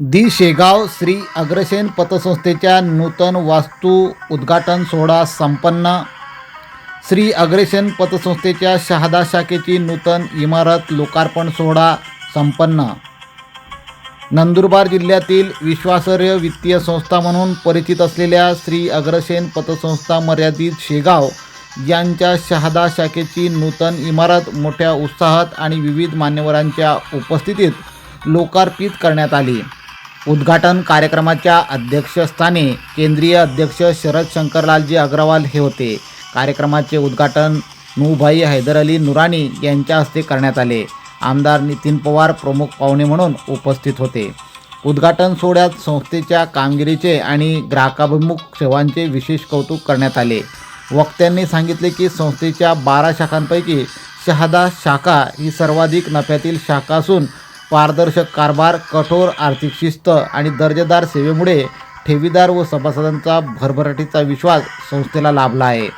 शेगाव श्री अग्रसेन पतसंस्थेच्या नूतन वास्तू उद्घाटन सोहळा संपन्न. श्री अग्रसेन पतसंस्थेच्या शहादा शाखेची नूतन इमारत लोकार्पण सोहळा संपन्न. नंदुरबार जिल्ह्यातील विश्वासार्ह वित्तीय संस्था म्हणून परिचित असलेल्या श्री अग्रसेन पतसंस्था मर्यादित शेगाव यांच्या शहादा शाखेची नूतन इमारत मोठ्या उत्साहात आणि विविध मान्यवरांच्या उपस्थितीत लोकार्पित करण्यात आली. उद्घाटन कार्यक्रमाच्या अध्यक्षस्थानी केंद्रीय अध्यक्ष शरद शंकरलालजी अग्रवाल हे होते. कार्यक्रमाचे उद्घाटन नूभाई हैदर अली नुरानी यांच्या हस्ते करण्यात आले. आमदार नितीन पवार प्रमुख पाहुणे म्हणून उपस्थित होते. उद्घाटन सोहळ्यात संस्थेच्या कामगिरीचे आणि ग्राहकाभिमुख सेवांचे विशेष कौतुक करण्यात आले. वक्त्यांनी सांगितले की संस्थेच्या 12 शाखांपैकी शहादा शाखा ही सर्वाधिक नफ्यातील शाखा असून पारदर्शक कारभार, कठोर आर्थिक शिस्त आणि दर्जेदार सेवेमुळे ठेवीदार व सभासदांचा भरभराटीचा विश्वास संस्थेला लाभला आहे.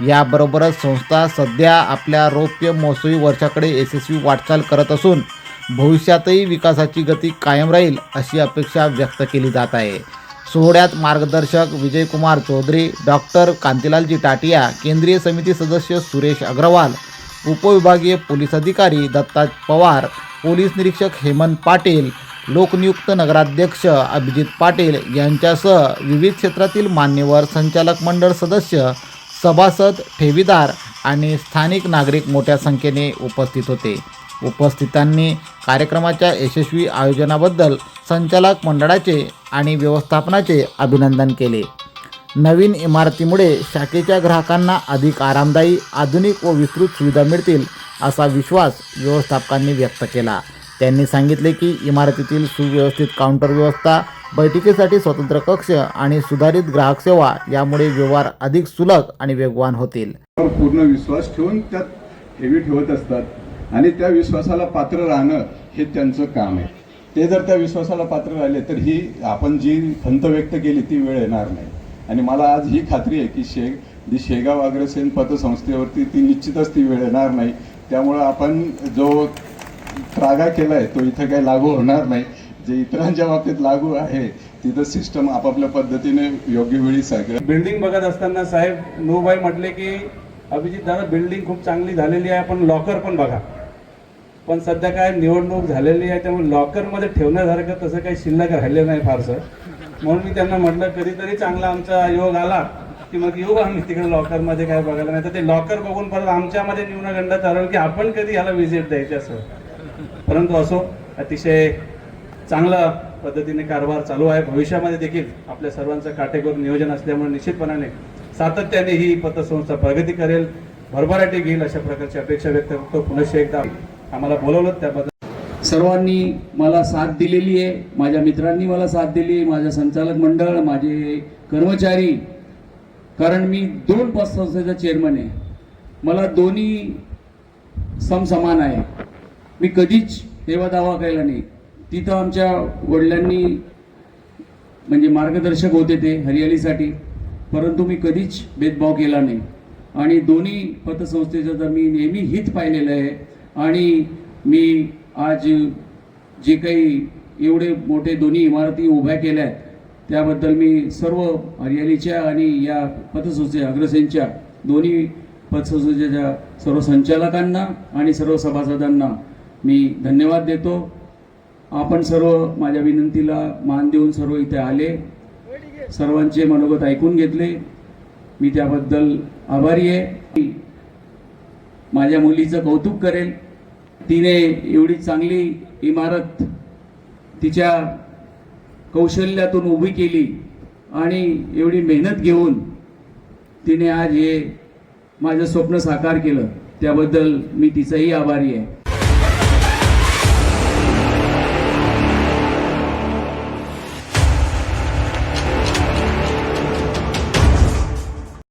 याबरोबरच संस्था सध्या आपल्या रौप्य महोत्सवी वर्षाकडे यशस्वी वाटचाल करत असून भविष्यातही विकासाची गती कायम राहील अशी अपेक्षा व्यक्त केली जात आहे. सोहळ्यात मार्गदर्शक विजयकुमार चौधरी, डॉक्टर कांतीलालजी टाटिया, केंद्रीय समिती सदस्य सुरेश अग्रवाल, उपविभागीय पोलीस अधिकारी दत्ता पवार, पोलीस निरीक्षक हेमंत पाटील, लोकनियुक्त नगराध्यक्ष अभिजित पाटील यांच्यासह विविध क्षेत्रातील मान्यवर, संचालक मंडळ सदस्य, सभासद, ठेवीदार आणि स्थानिक नागरिक मोठ्या संख्येने उपस्थित होते. उपस्थितांनी कार्यक्रमाच्या यशस्वी आयोजनाबद्दल संचालक मंडळाचे आणि व्यवस्थापनाचे अभिनंदन केले. नवीन इमारतीमुळे शाखेच्या ग्राहकांना अधिक आरामदायी, आधुनिक व विस्तृत सुविधा मिळतील असा विश्वास व्यवस्थापकांनी व्यक्त केला. त्यांनी सांगितले की इमारतीतील सुव्यवस्थित काउंटर व्यवस्था, बैठकीसाठी स्वतंत्र कक्ष आणि सुधारित ग्राहक सेवा यामुळे व्यवहार अधिक सुलभ आणि वेगवान होतील. पूर्ण विश्वास ठेवून त्यात ठेवी ठेवत असतात आणि त्या विश्वासाला पात्र राहणं हे त्यांचं काम आहे. ते जर त्या विश्वासाला पात्र राहिले तर ही आपण जी खंत व्यक्त केली ती वेळ येणार नाही. आणि मला आज ही खात्री आहे की शेगाव अग्रसेन पतसंस्थेवरती ती निश्चितच ती वेळ येणार नाही. त्यामुळं आपण जो त्रागा केला आहे तो इथं काही लागू होणार नाही. जे इतरांच्या बाबतीत लागू आहे तिथं सिस्टम आपापल्या पद्धतीने योग्य वेळी सगळं. बिल्डिंग बघत असताना साहेब नूभाई म्हटले की अभिजित दादा बिल्डिंग खूप चांगली झालेली आहे, पण लॉकर पण बघा. पण सध्या काय निवडणूक झालेली आहे त्यामुळे लॉकरमध्ये ठेवण्यासारखं तसं काही शिल्लक राहिलं नाही फारसं. म्हणून मी त्यांना म्हटलं कधीतरी चांगला आमचा योग आला की मग येऊ आम्ही तिकडे लॉकरमध्ये काय बघायला. नाही तर ते लॉकर बघून परत आमच्यामध्ये न्यूनगंड ठरवलं की आपण कधी ह्याला व्हिजिट द्यायची असं. परंतु असो, अतिशय चांगल्या पद्धतीने कारभार चालू आहे. भविष्यामध्ये देखील आपल्या सर्वांचं काटेकोर नियोजन असल्यामुळे निश्चितपणाने सातत्याने ही पतसंस्था प्रगती करेल, भरभराटी घेईल अशा प्रकारची अपेक्षा व्यक्त करतो. पुनश्च एकदा आम्हाला बोलवलं त्याबद्दल सर्वांनी मला साथ दिलेली आहे. माझ्या मित्रांनी मला साथ दिली, माझं संचालक मंडळ, माझे कर्मचारी. कारण मी 2 पतसंस्थेचा चेअरमन आहे. मला दोन्ही समसमान आहे. मी कधीच तेव्हा दावा केला नाही. तिथं आमच्या वडिलांनी म्हणजे मार्गदर्शक होते ते हरियालीसाठी, परंतु मी कधीच भेदभाव केला नाही. आणि दोन्ही पतसंस्थेचं तर मी नेहमी हित पाहिलेलं आहे. आणि मी आज जे काही एवढे मोठे दोन्ही इमारती उभ्या केल्या आहेत त्याबद्दल मी सर्व हरियालीच्या आणि या पतसंस्थे अग्रसेनच्या दोन्ही पतसंस्थेच्या सर्व संचालकांना आणि सर्व सभासदांना मी धन्यवाद देतो. आपण सर्व माझ्या विनंतीला मान देऊन सर्व इथे आले, सर्वांचे मनोगत ऐकून घेतले. मी त्याबद्दल आभारी आहे. माझ्या मुलीचं कौतुक करेल. तिने एवढी चांगली इमारत तिच्या कौशल्यातून उभी केली आणि एवढी मेहनत घेऊन तिने आज हे माझं स्वप्न साकार केलं. त्याबद्दल मी तिचाही आभारी आहे.